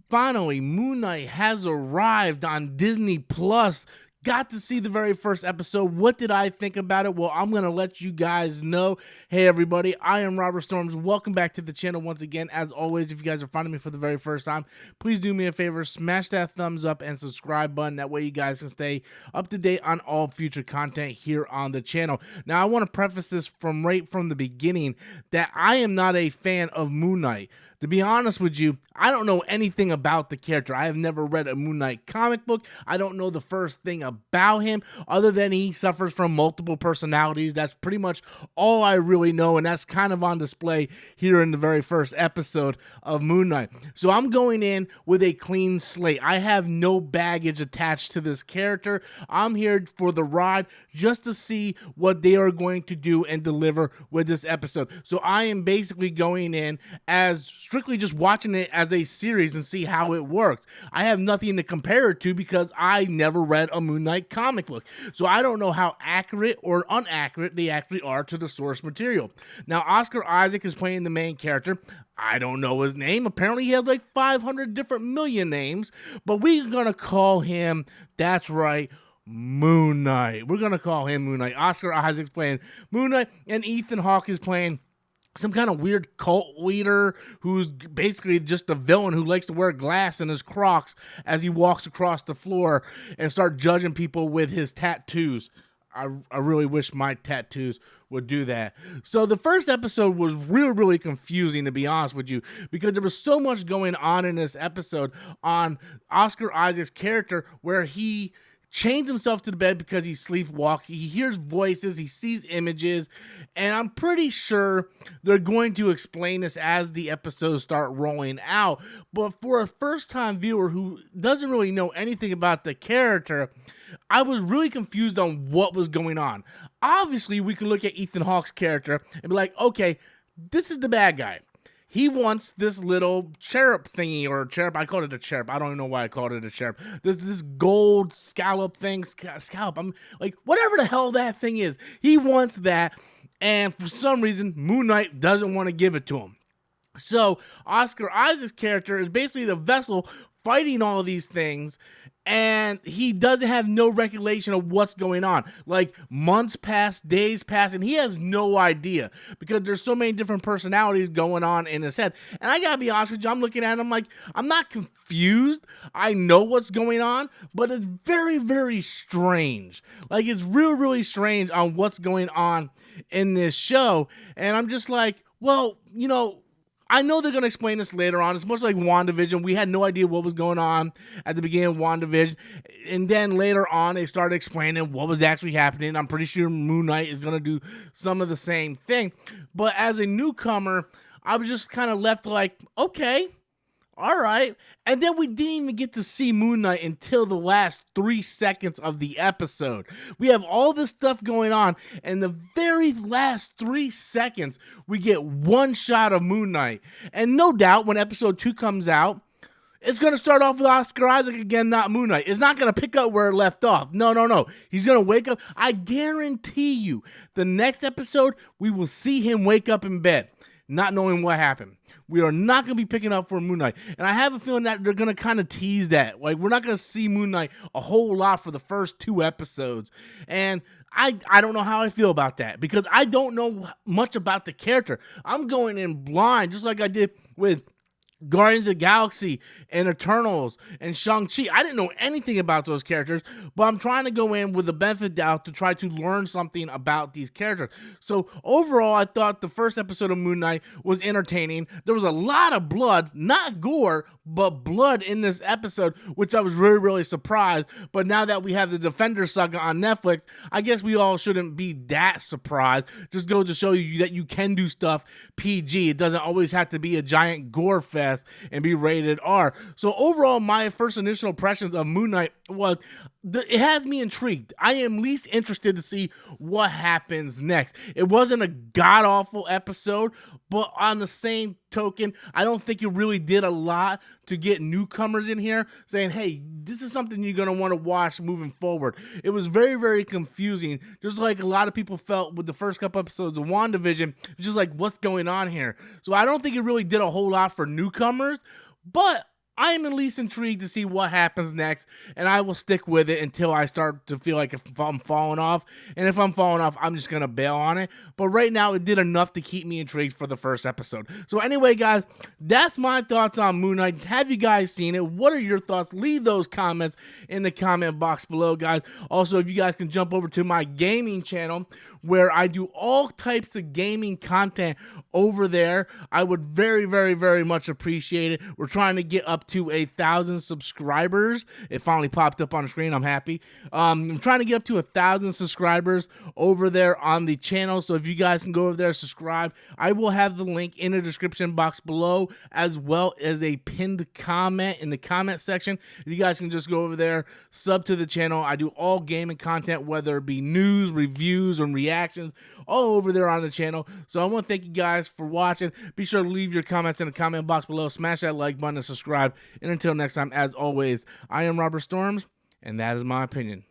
Finally, Moon Knight has arrived on Disney Plus. Got to see the very first episode. What did I think about it? Well, I'm going to let you guys know. Hey, everybody, I am Robert Storms. Welcome back to the channel once again. As always, if you guys are finding me for the very first time, please do me a favor, smash that thumbs up and subscribe button. That way you guys can stay up to date on all future content here on the channel. Now, I want to preface this right from the beginning that I am not a fan of Moon Knight. To be honest with you, I don't know anything about the character. I have never read a Moon Knight comic book. I don't know the first thing about him other than he suffers from multiple personalities. That's pretty much all I really know, and that's kind of on display here in the very first episode of Moon Knight. So I'm going in with a clean slate. I have no baggage attached to this character. I'm here for the ride just to see what they are going to do and deliver with this episode. So I am basically going in as strictly just watching it as a series and see how it works. I have nothing to compare it to because I never read a Moon Knight comic book. So I don't know how accurate or inaccurate they actually are to the source material. Now, Oscar Isaac is playing the main character. I don't know his name. Apparently he has like 500 different million names, but we're going to call him, that's right, Moon Knight. We're going to call him Moon Knight. Oscar Isaac's playing Moon Knight, and Ethan Hawke is playing some kind of weird cult leader who's basically just a villain who likes to wear glass in his Crocs as he walks across the floor and start judging people with his tattoos. I really wish my tattoos would do that. So the first episode was really confusing, to be honest with you, because there was so much going on in this episode on Oscar Isaac's character where he chains himself to the bed because he sleepwalks. He hears voices, he sees images, and I'm pretty sure they're going to explain this as the episodes start rolling out. But for a first-time viewer who doesn't really know anything about the character, I was really confused on what was going on. Obviously, we can look at Ethan Hawke's character and be like, okay, this is the bad guy. He wants this little cherub thingy, or cherub. I called it a cherub. I don't even know why I called it a cherub. This gold scallop thing. Scallop. I'm like, whatever the hell that thing is. He wants that. And for some reason, Moon Knight doesn't want to give it to him. So Oscar Isaac's character is basically the vessel fighting all of these things, and he doesn't have no recollection of what's going on. Like, months pass, days pass, and he has no idea because there's so many different personalities going on in his head. And I gotta be honest with you, I'm looking at him like, I'm not confused. I know what's going on, but it's very strange. Like, it's really strange on what's going on in this show. And I'm just like, well, you know, I know they're going to explain this later on. It's much like WandaVision. We had no idea what was going on at the beginning of WandaVision. And then later on, they started explaining what was actually happening. I'm pretty sure Moon Knight is going to do some of the same thing. But as a newcomer, I was just kind of left like, okay, all right. And then we didn't even get to see Moon Knight until the last 3 seconds of the episode. We have all this stuff going on, and the very last 3 seconds, we get one shot of Moon Knight. And no doubt, when episode 2 comes out, it's going to start off with Oscar Isaac again, not Moon Knight. It's not going to pick up where it left off. No. He's going to wake up. I guarantee you, the next episode, we will see him wake up in bed, not knowing what happened. We are not going to be picking up for Moon Knight. And I have a feeling that they're going to kind of tease that. Like, we're not going to see Moon Knight a whole lot for the first 2 episodes. And I don't know how I feel about that because I don't know much about the character. I'm going in blind, just like I did with Guardians of the Galaxy and Eternals and Shang-Chi. I didn't know anything about those characters, but I'm trying to go in with the benefit of doubt to try to learn something about these characters. So overall, I thought the first episode of Moon Knight was entertaining. There was a lot of blood, not gore, but blood in this episode, which I was really surprised. But now that we have the Defender Saga on Netflix, I guess we all shouldn't be that surprised. Just goes to show you that you can do stuff PG. It doesn't always have to be a giant gore fest and be rated R. So overall, my first initial impressions of Moon Knight was, it has me intrigued. I am least interested to see what happens next. It wasn't a god-awful episode, but on the same token, I don't think it really did a lot to get newcomers in here saying, hey, this is something you're going to want to watch moving forward. It was very confusing, just like a lot of people felt with the first couple episodes of WandaVision, just like, what's going on here? So I don't think it really did a whole lot for newcomers, but I am at least intrigued to see what happens next, and I will stick with it until I start to feel like if I'm falling off. And if I'm falling off, I'm just gonna bail on it. But right now, it did enough to keep me intrigued for the first episode. So anyway, guys, that's my thoughts on Moon Knight. Have you guys seen it? What are your thoughts? Leave those comments in the comment box below, guys. Also, if you guys can jump over to my gaming channel, where I do all types of gaming content over there, I would very, very, very much appreciate it. We're trying to get up to 1,000 subscribers. It finally popped up on the screen. I'm happy. I'm trying to get up to 1,000 subscribers over there on the channel. So if you guys can go over there, subscribe. I will have the link in the description box below, as well as a pinned comment in the comment section. If you guys can just go over there, sub to the channel. I do all gaming content, whether it be news, reviews, and reactions, all over there on the channel. So I want to thank you guys for watching. Be sure to leave your comments in the comment box below. Smash that like button and subscribe. And until next time, as always, I am Robert Storms, and that is my opinion.